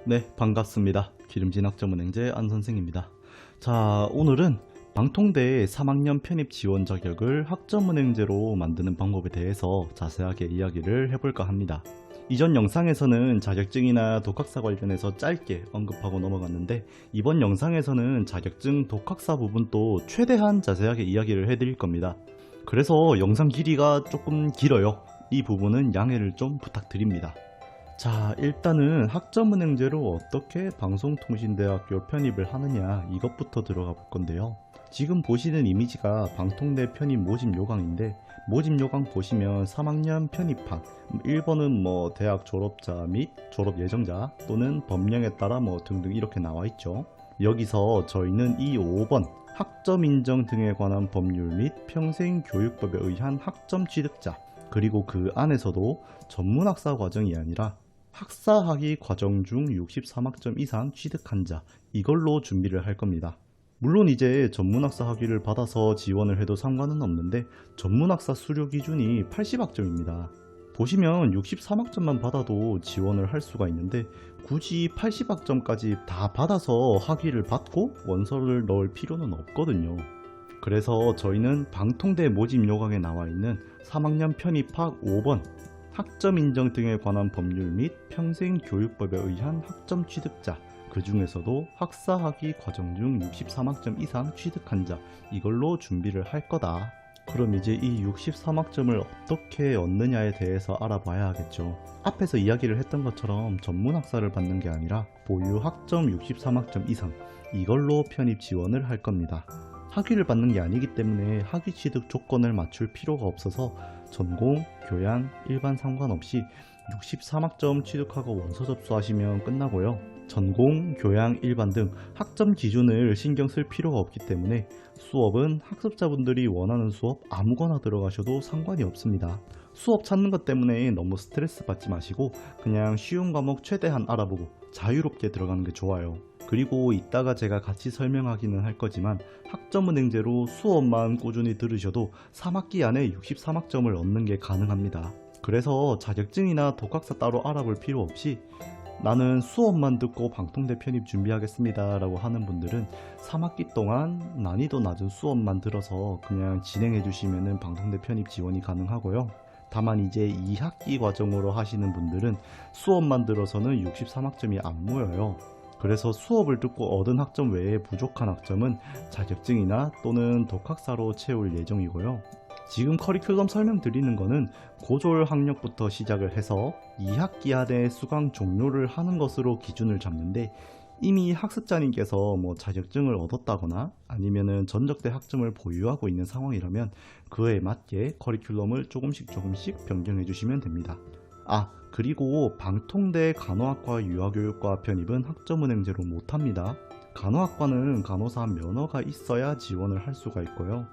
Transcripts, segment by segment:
네, 반갑습니다. 기름진 학점은행제 안선생입니다. 자, 오늘은 방통대 3학년 편입 지원 자격을 학점은행제로 만드는 방법에 대해서 자세하게 이야기를 해볼까 합니다. 이전 영상에서는 자격증이나 독학사 관련해서 짧게 언급하고 넘어갔는데, 이번 영상에서는 자격증 독학사 부분도 최대한 자세하게 이야기를 해드릴 겁니다. 그래서 영상 길이가 조금 길어요. 이 부분은 양해를 좀 부탁드립니다. 자, 일단은 학점은행제로 어떻게 방송통신대학교 편입을 하느냐, 이것부터 들어가 볼 건데요. 지금 보시는 이미지가 방통대 편입 모집 요강인데, 모집 요강 보시면 3학년 편입학 1번은 대학 졸업자 및 졸업 예정자 또는 법령에 따라 등등 이렇게 나와 있죠. 여기서 저희는 이 5번 학점 인정 등에 관한 법률 및 평생교육법에 의한 학점 취득자, 그리고 그 안에서도 전문학사 과정이 아니라 학사학위 과정 중 63학점 이상 취득한 자, 이걸로 준비를 할 겁니다. 물론 이제 전문학사 학위를 받아서 지원을 해도 상관은 없는데, 전문학사 수료 기준이 80학점입니다. 보시면 63학점만 받아도 지원을 할 수가 있는데, 굳이 80학점까지 다 받아서 학위를 받고 원서를 넣을 필요는 없거든요. 그래서 저희는 방통대 모집 요강에 나와 있는 3학년 편입학 5번 학점 인정 등에 관한 법률 및 평생교육법에 의한 학점 취득자, 그 중에서도 학사학위 과정 중 63학점 이상 취득한 자, 이걸로 준비를 할 거다. 그럼 이제 이 63학점을 어떻게 얻느냐에 대해서 알아봐야 하겠죠. 앞에서 이야기를 했던 것처럼 전문학사를 받는 게 아니라 보유 학점 63학점 이상, 이걸로 편입 지원을 할 겁니다. 학위를 받는 게 아니기 때문에 학위 취득 조건을 맞출 필요가 없어서 전공, 교양, 일반 상관없이 63학점 취득하고 원서 접수하시면 끝나고요. 전공, 교양, 일반 등 학점 기준을 신경 쓸 필요가 없기 때문에 수업은 학습자분들이 원하는 수업 아무거나 들어가셔도 상관이 없습니다. 수업 찾는 것 때문에 너무 스트레스 받지 마시고 그냥 쉬운 과목 최대한 알아보고 자유롭게 들어가는 게 좋아요. 그리고 이따가 제가 같이 설명하기는 할 거지만 학점은행제로 수업만 꾸준히 들으셔도 3학기 안에 63학점을 얻는 게 가능합니다. 그래서 자격증이나 독학사 따로 알아볼 필요 없이 나는 수업만 듣고 방통대 편입 준비하겠습니다 라고 하는 분들은 3학기 동안 난이도 낮은 수업만 들어서 그냥 진행해 주시면 방통대 편입 지원이 가능하고요. 다만 이제 2학기 과정으로 하시는 분들은 수업만 들어서는 63학점이 안 모여요. 그래서 수업을 듣고 얻은 학점 외에 부족한 학점은 자격증이나 또는 독학사로 채울 예정이고요. 지금 커리큘럼 설명드리는 거는 고졸 학력부터 시작을 해서 2학기 안에 수강 종료를 하는 것으로 기준을 잡는데, 이미 학습자님께서 자격증을 얻었다거나 아니면은 전적대 학점을 보유하고 있는 상황이라면 그에 맞게 커리큘럼을 조금씩 변경해 주시면 됩니다. 그리고 방통대 간호학과 유아교육과 편입은 학점은행제로 못합니다. 간호학과는 간호사 면허가 있어야 지원을 할 수가 있고요.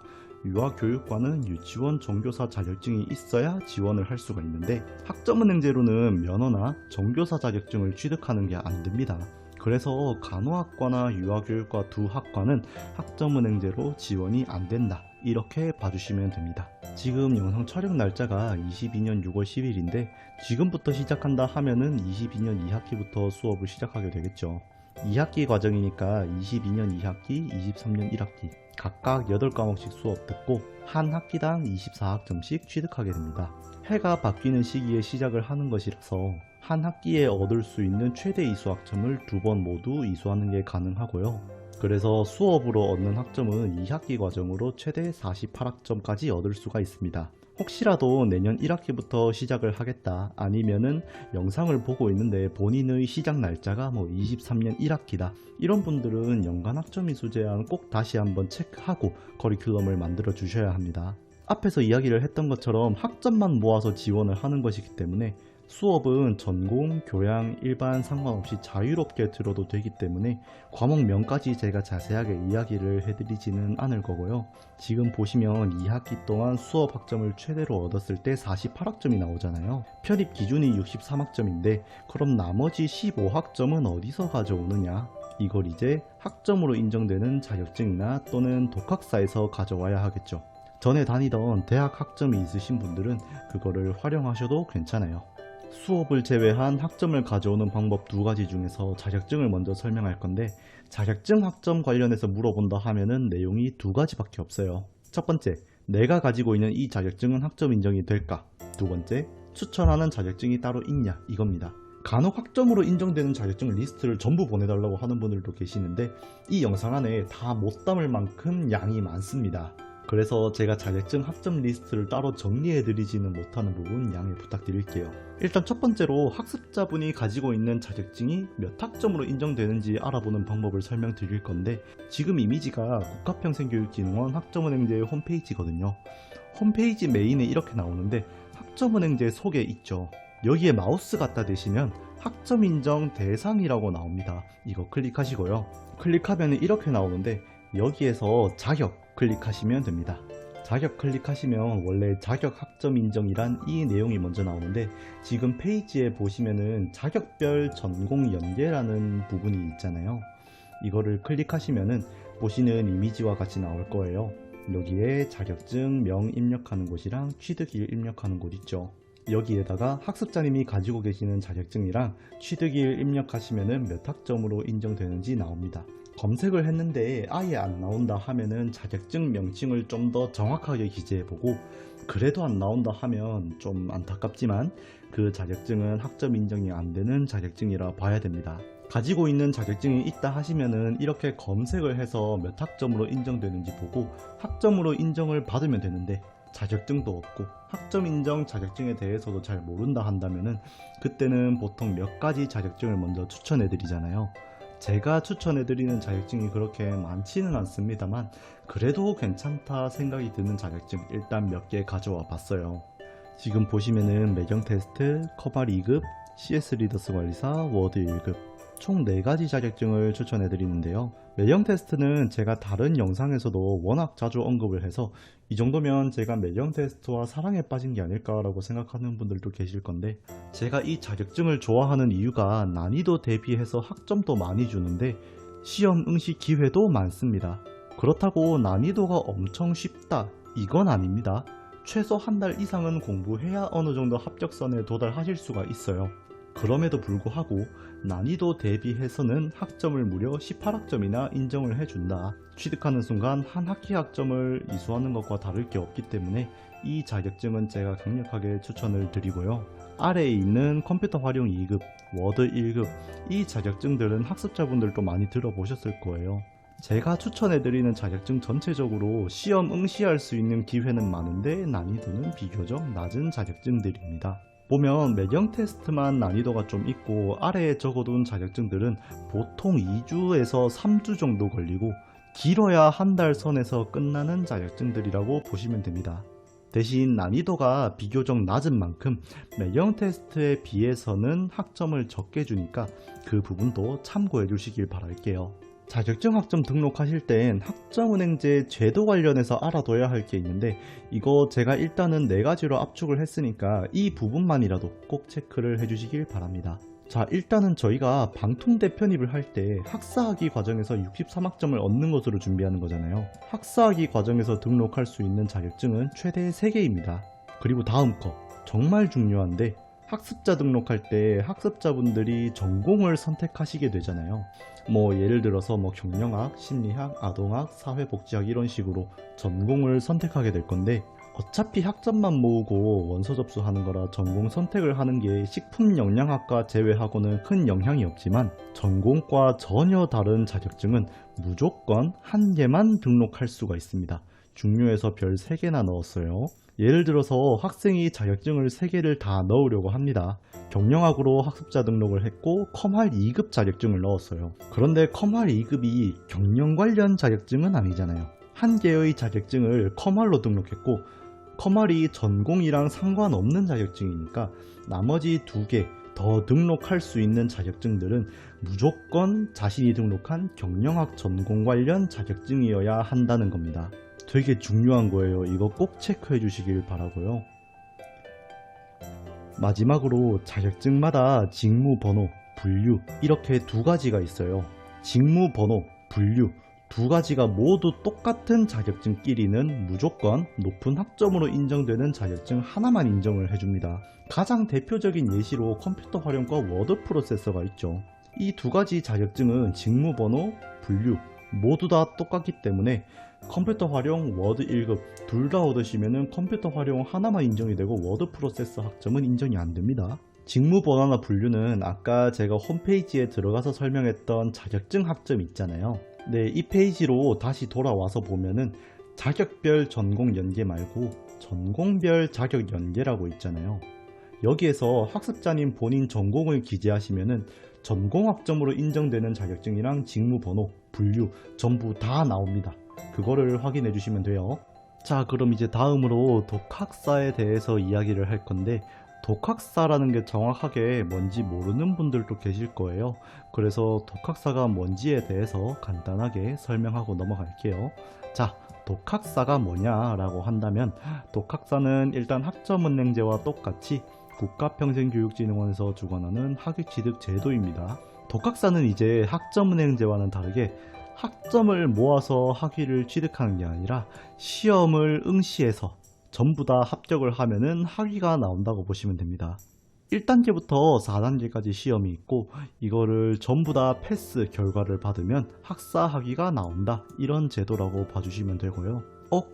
유아교육과는 유치원 종교사 자격증이 있어야 지원을 할 수가 있는데, 학점은행제로는 면허나 종교사 자격증을 취득하는 게 안 됩니다. 그래서 간호학과나 유아교육과 두 학과는 학점은행제로 지원이 안 된다, 이렇게 봐주시면 됩니다. 지금 영상 촬영 날짜가 22년 6월 10일인데 지금부터 시작한다 하면은 22년 2학기부터 수업을 시작하게 되겠죠. 2학기 과정이니까 22년 2학기, 23년 1학기 각각 8과목씩 수업 듣고 한 학기당 24학점씩 취득하게 됩니다. 해가 바뀌는 시기에 시작을 하는 것이라서 한 학기에 얻을 수 있는 최대 이수학점을 2번 모두 이수하는 게 가능하고요. 그래서 수업으로 얻는 학점은 2학기 과정으로 최대 48학점까지 얻을 수가 있습니다. 혹시라도 내년 1학기부터 시작을 하겠다, 아니면은 영상을 보고 있는데 본인의 시작 날짜가 23년 1학기다, 이런 분들은 연간 학점 이수 제한 꼭 다시 한번 체크하고 커리큘럼을 만들어 주셔야 합니다. 앞에서 이야기를 했던 것처럼 학점만 모아서 지원을 하는 것이기 때문에 수업은 전공, 교양, 일반 상관없이 자유롭게 들어도 되기 때문에 과목명까지 제가 자세하게 이야기를 해드리지는 않을 거고요. 지금 보시면 2학기 동안 수업 학점을 최대로 얻었을 때 48학점이 나오잖아요. 편입 기준이 63학점인데 그럼 나머지 15학점은 어디서 가져오느냐? 이걸 이제 학점으로 인정되는 자격증이나 또는 독학사에서 가져와야 하겠죠. 전에 다니던 대학 학점이 있으신 분들은 그거를 활용하셔도 괜찮아요. 수업을 제외한 학점을 가져오는 방법 두 가지 중에서 자격증을 먼저 설명할 건데, 자격증 학점 관련해서 물어본다 하면은 내용이 두 가지밖에 없어요. 첫 번째, 내가 가지고 있는 이 자격증은 학점 인정이 될까? 두 번째, 추천하는 자격증이 따로 있냐? 이겁니다. 간혹 학점으로 인정되는 자격증 리스트를 전부 보내달라고 하는 분들도 계시는데, 이 영상 안에 다 못 담을 만큼 양이 많습니다. 그래서 제가 자격증 학점 리스트를 따로 정리해드리지는 못하는 부분 양해 부탁드릴게요. 일단 첫 번째로 학습자분이 가지고 있는 자격증이 몇 학점으로 인정되는지 알아보는 방법을 설명드릴 건데, 지금 이미지가 국가평생교육진흥원 학점은행제 홈페이지거든요. 홈페이지 메인에 이렇게 나오는데 학점은행제 소개 있죠. 여기에 마우스 갖다 대시면 학점 인정 대상이라고 나옵니다. 이거 클릭하시고요. 클릭하면 이렇게 나오는데 여기에서 자격 클릭하시면 됩니다. 자격 클릭하시면 원래 자격 학점 인정이란 이 내용이 먼저 나오는데, 지금 페이지에 보시면은 자격별 전공 연계라는 부분이 있잖아요. 이거를 클릭하시면은 보시는 이미지와 같이 나올 거예요. 여기에 자격증 명 입력하는 곳이랑 취득일 입력하는 곳 있죠. 여기에다가 학습자님이 가지고 계시는 자격증이랑 취득일 입력하시면은 몇 학점으로 인정되는지 나옵니다. 검색을 했는데 아예 안 나온다 하면은 자격증 명칭을 좀 더 정확하게 기재해보고, 그래도 안 나온다 하면 좀 안타깝지만 그 자격증은 학점 인정이 안 되는 자격증이라 봐야 됩니다. 가지고 있는 자격증이 있다 하시면은 이렇게 검색을 해서 몇 학점으로 인정되는지 보고 학점으로 인정을 받으면 되는데, 자격증도 없고 학점 인정 자격증에 대해서도 잘 모른다 한다면은 그때는 보통 몇 가지 자격증을 먼저 추천해 드리잖아요. 제가 추천해 드리는 자격증이 그렇게 많지는 않습니다만 그래도 괜찮다 생각이 드는 자격증 일단 몇 개 가져와 봤어요. 지금 보시면은 매경 테스트, 커발 2급, CS 리더스 관리사, 워드 1급 총 4가지 자격증을 추천해 드리는데요. 매경 테스트는 제가 다른 영상에서도 워낙 자주 언급을 해서 이 정도면 제가 매경 테스트와 사랑에 빠진 게 아닐까라고 생각하는 분들도 계실 건데, 제가 이 자격증을 좋아하는 이유가 난이도 대비해서 학점도 많이 주는데 시험 응시 기회도 많습니다. 그렇다고 난이도가 엄청 쉽다 이건 아닙니다. 최소 한 달 이상은 공부해야 어느 정도 합격선에 도달하실 수가 있어요. 그럼에도 불구하고 난이도 대비해서는 학점을 무려 18학점이나 인정을 해준다. 취득하는 순간 한 학기 학점을 이수하는 것과 다를 게 없기 때문에 이 자격증은 제가 강력하게 추천을 드리고요. 아래에 있는 컴퓨터 활용 2급, 워드 1급 이 자격증들은 학습자분들도 많이 들어보셨을 거예요. 제가 추천해드리는 자격증 전체적으로 시험 응시할 수 있는 기회는 많은데 난이도는 비교적 낮은 자격증들입니다. 보면 매경 테스트만 난이도가 좀 있고 아래에 적어둔 자격증들은 보통 2주에서 3주 정도 걸리고 길어야 한 달 선에서 끝나는 자격증들이라고 보시면 됩니다. 대신 난이도가 비교적 낮은 만큼 매경 테스트에 비해서는 학점을 적게 주니까 그 부분도 참고해 주시길 바랄게요. 자격증 학점 등록하실 땐 학점은행제 제도 관련해서 알아둬야 할 게 있는데, 이거 제가 일단은 4가지로 압축을 했으니까 이 부분만이라도 꼭 체크를 해주시길 바랍니다. 자, 일단은 저희가 방통대 편입을 할 때 학사학위 과정에서 63학점을 얻는 것으로 준비하는 거잖아요. 학사학위 과정에서 등록할 수 있는 자격증은 최대 3개입니다. 그리고 다음 거 정말 중요한데, 학습자 등록할 때 학습자분들이 전공을 선택하시게 되잖아요. 예를 들어서 경영학, 심리학, 아동학, 사회복지학 이런 식으로 전공을 선택하게 될 건데, 어차피 학점만 모으고 원서 접수하는 거라 전공 선택을 하는 게 식품영양학과 제외하고는 큰 영향이 없지만, 전공과 전혀 다른 자격증은 무조건 한 개만 등록할 수가 있습니다. 중요해서 별 3개나 넣었어요. 예를 들어서 학생이 자격증을 3개를 다 넣으려고 합니다. 경영학으로 학습자 등록을 했고 컴활 2급 자격증을 넣었어요. 그런데 컴활 2급이 경영 관련 자격증은 아니잖아요. 한 개의 자격증을 컴활로 등록했고 컴활이 전공이랑 상관없는 자격증이니까 나머지 2개 더 등록할 수 있는 자격증들은 무조건 자신이 등록한 경영학 전공 관련 자격증이어야 한다는 겁니다. 되게 중요한 거예요. 이거 꼭 체크해 주시길 바라고요. 마지막으로 자격증마다 직무번호, 분류 이렇게 2가지가 있어요. 직무번호, 분류 두 가지가 모두 똑같은 자격증끼리는 무조건 높은 학점으로 인정되는 자격증 하나만 인정을 해줍니다. 가장 대표적인 예시로 컴퓨터 활용과 워드 프로세서가 있죠. 이 두 가지 자격증은 직무번호, 분류 모두 다 똑같기 때문에 컴퓨터 활용, 워드 1급 둘 다 얻으시면 컴퓨터 활용 하나만 인정이 되고 워드 프로세서 학점은 인정이 안 됩니다. 직무번호나 분류는 아까 제가 홈페이지에 들어가서 설명했던 자격증 학점 있잖아요. 네, 이 페이지로 다시 돌아와서 보면은 자격별 전공 연계 말고 전공별 자격 연계라고 있잖아요. 여기에서 학습자님 본인 전공을 기재하시면은 전공 학점으로 인정되는 자격증이랑 직무번호, 분류 전부 다 나옵니다. 그거를 확인해 주시면 돼요. 자, 그럼 이제 다음으로 독학사에 대해서 이야기를 할 건데, 독학사라는 게 정확하게 뭔지 모르는 분들도 계실 거예요. 그래서 독학사가 뭔지에 대해서 간단하게 설명하고 넘어갈게요. 자, 독학사가 뭐냐라고 한다면 독학사는 일단 학점은행제와 똑같이 국가평생교육진흥원에서 주관하는 학위취득 제도입니다. 독학사는 이제 학점은행제와는 다르게 학점을 모아서 학위를 취득하는 게 아니라 시험을 응시해서 전부 다 합격을 하면은 학위가 나온다고 보시면 됩니다. 1단계부터 4단계까지 시험이 있고 이거를 전부 다 패스 결과를 받으면 학사 학위가 나온다, 이런 제도라고 봐주시면 되고요.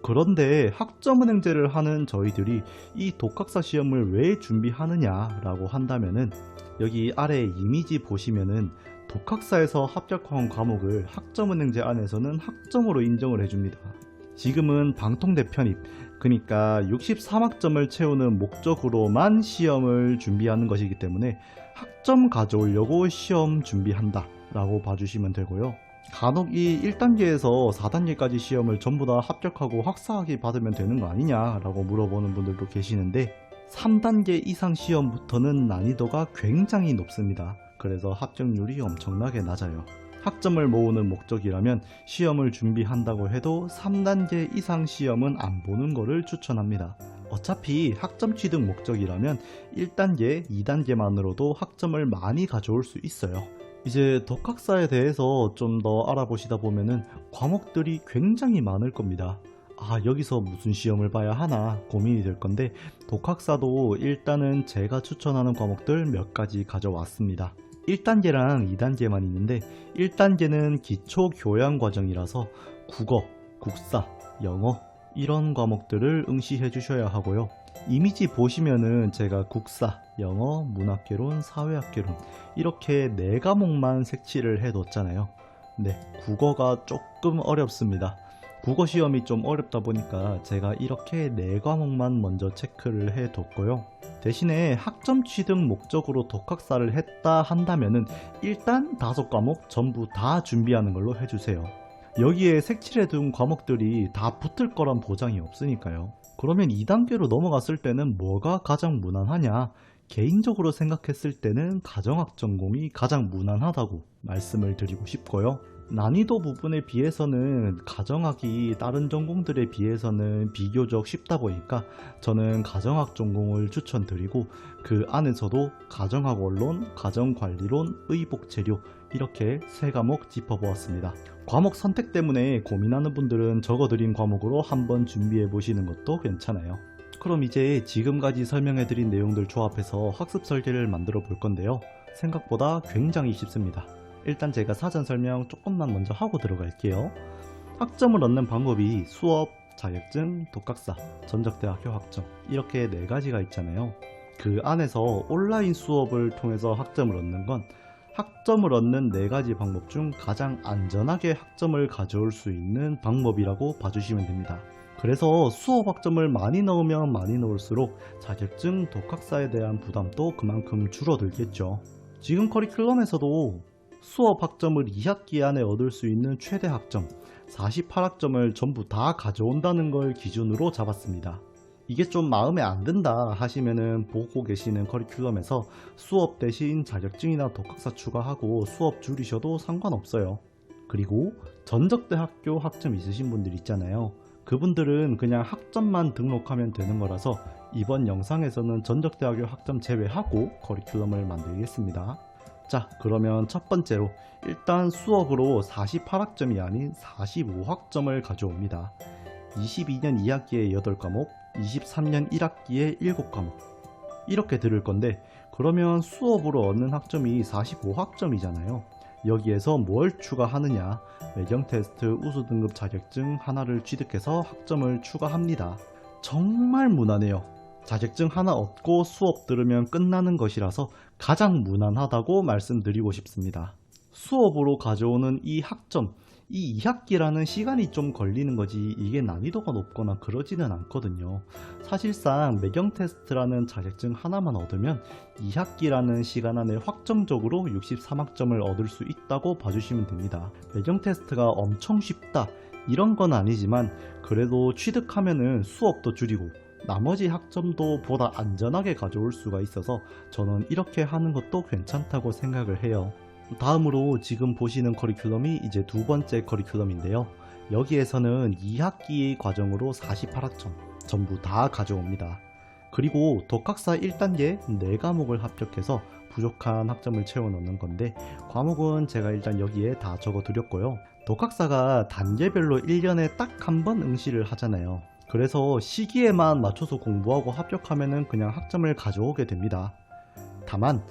그런데 학점은행제를 하는 저희들이 이 독학사 시험을 왜 준비하느냐 라고 한다면은 여기 아래 이미지 보시면은 독학사에서 합격한 과목을 학점은행제 안에서는 학점으로 인정을 해줍니다. 지금은 방통대 편입, 그러니까 63학점을 채우는 목적으로만 시험을 준비하는 것이기 때문에 학점 가져오려고 시험 준비한다 라고 봐주시면 되고요. 간혹 이 1단계에서 4단계까지 시험을 전부 다 합격하고 학사학위 받으면 되는 거 아니냐 라고 물어보는 분들도 계시는데 3단계 이상 시험부터는 난이도가 굉장히 높습니다. 그래서 합격률이 엄청나게 낮아요. 학점을 모으는 목적이라면 시험을 준비한다고 해도 3단계 이상 시험은 안 보는 거를 추천합니다. 어차피 학점 취득 목적이라면 1단계, 2단계만으로도 학점을 많이 가져올 수 있어요. 이제 독학사에 대해서 좀 더 알아보시다 보면은 과목들이 굉장히 많을 겁니다. 여기서 무슨 시험을 봐야 하나 고민이 될 건데, 독학사도 일단은 제가 추천하는 과목들 몇 가지 가져왔습니다. 1단계랑 2단계만 있는데 1단계는 기초 교양 과정이라서 국어, 국사, 영어 이런 과목들을 응시해 주셔야 하고요. 이미지 보시면은 제가 국사, 영어, 문학개론, 사회학개론 이렇게 4과목만 색칠을 해 뒀잖아요. 네, 국어가 조금 어렵습니다. 국어 시험이 좀 어렵다 보니까 제가 이렇게 4과목만 먼저 체크를 해 뒀고요. 대신에 학점 취득 목적으로 독학사를 했다 한다면은 일단 5과목 전부 다 준비하는 걸로 해주세요. 여기에 색칠해 둔 과목들이 다 붙을 거란 보장이 없으니까요. 그러면 2단계로 넘어갔을 때는 뭐가 가장 무난하냐? 개인적으로 생각했을 때는 가정학 전공이 가장 무난하다고 말씀을 드리고 싶고요. 난이도 부분에 비해서는 가정학이 다른 전공들에 비해서는 비교적 쉽다 보니까 저는 가정학 전공을 추천드리고, 그 안에서도 가정학 원론, 가정관리론, 의복재료 이렇게 3과목 짚어보았습니다. 과목 선택 때문에 고민하는 분들은 적어드린 과목으로 한번 준비해 보시는 것도 괜찮아요. 그럼 이제 지금까지 설명해드린 내용들 조합해서 학습 설계를 만들어 볼 건데요. 생각보다 굉장히 쉽습니다. 일단 제가 사전 설명 조금만 먼저 하고 들어갈게요. 학점을 얻는 방법이 수업, 자격증, 독학사, 전적대학교 학점 이렇게 4가지가 있잖아요. 그 안에서 온라인 수업을 통해서 학점을 얻는 건 학점을 얻는 4가지 방법 중 가장 안전하게 학점을 가져올 수 있는 방법이라고 봐주시면 됩니다. 그래서 수업 학점을 많이 넣으면 많이 넣을수록 자격증, 독학사에 대한 부담도 그만큼 줄어들겠죠. 지금 커리큘럼에서도 수업 학점을 2학기 안에 얻을 수 있는 최대 학점 48학점을 전부 다 가져온다는 걸 기준으로 잡았습니다. 이게 좀 마음에 안 든다 하시면은 보고 계시는 커리큘럼에서 수업 대신 자격증이나 독학사 추가하고 수업 줄이셔도 상관없어요. 그리고 전적대학교 학점 있으신 분들 있잖아요. 그분들은 그냥 학점만 등록하면 되는 거라서 이번 영상에서는 전적대학교 학점 제외하고 커리큘럼을 만들겠습니다. 자, 그러면 첫 번째로 일단 수업으로 48학점이 아닌 45학점을 가져옵니다. 22년 2학기에 8과목, 23년 1학기에 7과목 이렇게 들을 건데, 그러면 수업으로 얻는 학점이 45학점이잖아요. 여기에서 뭘 추가하느냐, 외경 테스트 우수 등급 자격증 하나를 취득해서 학점을 추가합니다. 정말 무난해요. 자격증 하나 얻고 수업 들으면 끝나는 것이라서 가장 무난하다고 말씀드리고 싶습니다. 수업으로 가져오는 이 학점, 이 2학기라는 시간이 좀 걸리는 거지 이게 난이도가 높거나 그러지는 않거든요. 사실상 매경 테스트라는 자격증 하나만 얻으면 2학기라는 시간 안에 확정적으로 63학점을 얻을 수 있다고 봐주시면 됩니다. 매경 테스트가 엄청 쉽다 이런 건 아니지만 그래도 취득하면은 수업도 줄이고 나머지 학점도 보다 안전하게 가져올 수가 있어서 저는 이렇게 하는 것도 괜찮다고 생각을 해요. 다음으로 지금 보시는 커리큘럼이 이제 두 번째 커리큘럼인데요. 여기에서는 2학기 과정으로 48학점 전부 다 가져옵니다. 그리고 독학사 1단계 4과목을 합격해서 부족한 학점을 채워 넣는 건데, 과목은 제가 일단 여기에 다 적어 드렸고요. 독학사가 단계별로 1년에 딱 한 번 응시를 하잖아요. 그래서 시기에만 맞춰서 공부하고 합격하면 그냥 학점을 가져오게 됩니다. 다만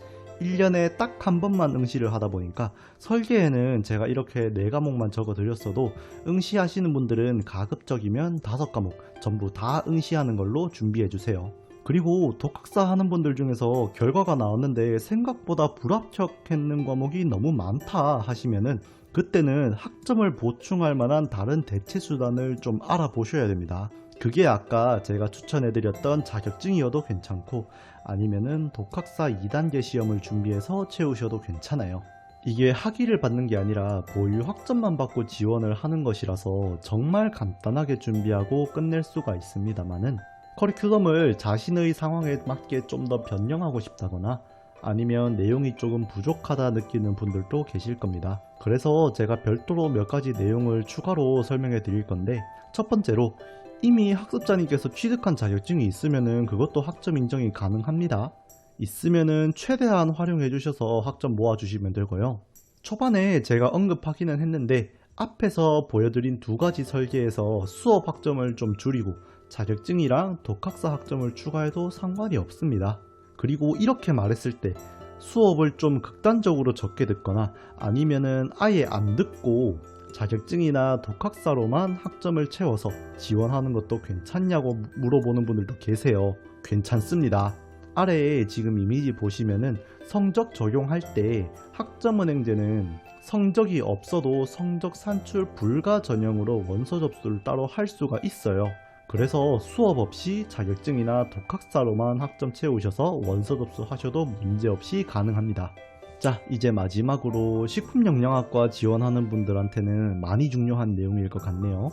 1년에 딱 한 번만 응시를 하다 보니까 설계에는 제가 이렇게 4과목만 적어 드렸어도 응시하시는 분들은 가급적이면 5과목 전부 다 응시하는 걸로 준비해 주세요. 그리고 독학사 하는 분들 중에서 결과가 나왔는데 생각보다 불합격했는 과목이 너무 많다 하시면은 그때는 학점을 보충할 만한 다른 대체 수단을 좀 알아보셔야 됩니다. 그게 아까 제가 추천해드렸던 자격증이어도 괜찮고, 아니면은 독학사 2단계 시험을 준비해서 채우셔도 괜찮아요. 이게 학위를 받는 게 아니라 보유 학점만 받고 지원을 하는 것이라서 정말 간단하게 준비하고 끝낼 수가 있습니다만은, 커리큘럼을 자신의 상황에 맞게 좀 더 변형하고 싶다거나 아니면 내용이 조금 부족하다 느끼는 분들도 계실 겁니다. 그래서 제가 별도로 몇 가지 내용을 추가로 설명해 드릴 건데, 첫 번째로 이미 학습자님께서 취득한 자격증이 있으면은 그것도 학점 인정이 가능합니다. 있으면은 최대한 활용해 주셔서 학점 모아 주시면 되고요. 초반에 제가 언급하기는 했는데 앞에서 보여드린 두 가지 설계에서 수업 학점을 좀 줄이고 자격증이랑 독학사 학점을 추가해도 상관이 없습니다. 그리고 이렇게 말했을 때 수업을 좀 극단적으로 적게 듣거나 아니면은 아예 안 듣고 자격증이나 독학사로만 학점을 채워서 지원하는 것도 괜찮냐고 물어보는 분들도 계세요. 괜찮습니다. 아래에 지금 이미지 보시면은 성적 적용할 때 학점은행제는 성적이 없어도 성적 산출 불가 전형으로 원서 접수를 따로 할 수가 있어요. 그래서 수업 없이 자격증이나 독학사로만 학점 채우셔서 원서 접수하셔도 문제없이 가능합니다. 자, 이제 마지막으로 식품영양학과 지원하는 분들한테는 많이 중요한 내용일 것 같네요.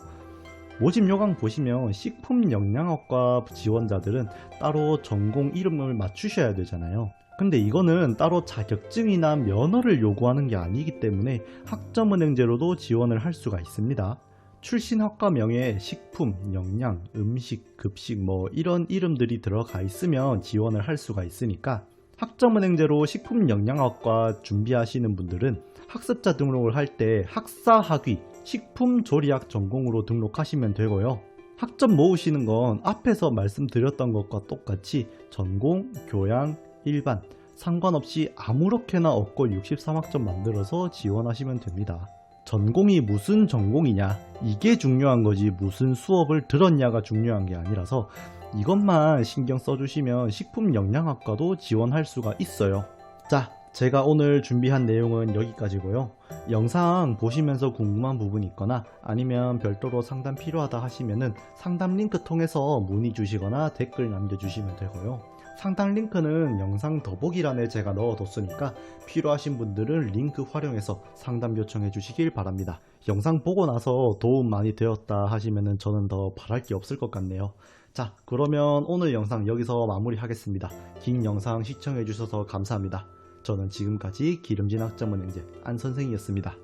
모집 요강 보시면 식품영양학과 지원자들은 따로 전공 이름을 맞추셔야 되잖아요. 근데 이거는 따로 자격증이나 면허를 요구하는 게 아니기 때문에 학점은행제로도 지원을 할 수가 있습니다. 출신 학과명에 식품, 영양, 음식, 급식 뭐 이런 이름들이 들어가 있으면 지원을 할 수가 있으니까 학점은행제로 식품영양학과 준비하시는 분들은 학습자 등록을 할 때 학사학위, 식품조리학 전공으로 등록하시면 되고요. 학점 모으시는 건 앞에서 말씀드렸던 것과 똑같이 전공, 교양, 일반 상관없이 아무렇게나 얻고 63학점 만들어서 지원하시면 됩니다. 전공이 무슨 전공이냐 이게 중요한 거지 무슨 수업을 들었냐가 중요한 게 아니라서 이것만 신경 써주시면 식품영양학과도 지원할 수가 있어요. 자, 제가 오늘 준비한 내용은 여기까지고요. 영상 보시면서 궁금한 부분이 있거나 아니면 별도로 상담 필요하다 하시면은 상담 링크 통해서 문의 주시거나 댓글 남겨주시면 되고요. 상담 링크는 영상 더보기란에 제가 넣어뒀으니까 필요하신 분들은 링크 활용해서 상담 요청해 주시길 바랍니다. 영상 보고 나서 도움 많이 되었다 하시면은 저는 더 바랄 게 없을 것 같네요. 자, 그러면 오늘 영상 여기서 마무리하겠습니다. 긴 영상 시청해 주셔서 감사합니다. 저는 지금까지 기름진 학점은행제 안선생이었습니다.